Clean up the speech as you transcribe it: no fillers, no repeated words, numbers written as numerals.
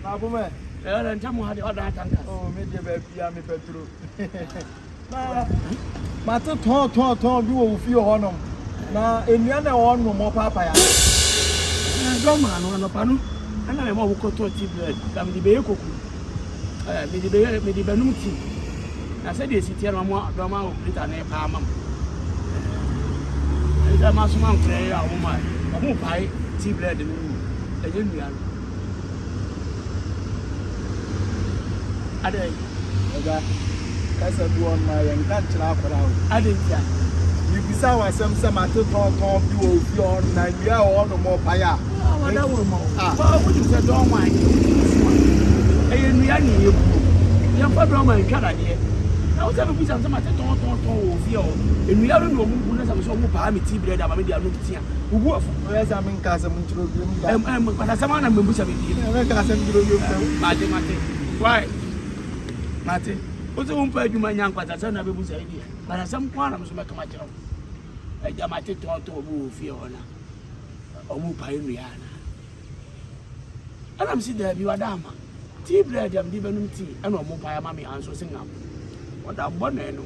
Abume. And tell me how the other tanker. Oh, me de baby, I'm a petro. Matter ton, you will feel honor. Now, in the other one, more papa. Don't man, one of Panu, and I'm all cooked to tea bread. I'm the Bayoku. Me the Benuti. I said, yes, it's your mamma, Dama, little name, Palma. And I must man play a woman, who pie tea bread in the room. I didn't know. Ade, Kasa do on my and can't laugh around. I didn't. You beside some at the top you will be on 9 year or no more fire. Oh, that would more. Ah, what you said, don't mind. And we are near you. Your father, my Canada. Now, tell me some at the top of you. And we are no one who some palmy tea bread. I'm a media look here. Who work for us. I'm in Casa Montreal. But someone I'm a bush of it. Why? Mate, what's the one part you might young, but I said, I will say, but at some point I must make a matter of. I might take to a move here or move by Rihanna. And I'm sitting there, you are dama. Tea bread, I'm giving tea, and no more by a mammy answer sing up. What a bonnet.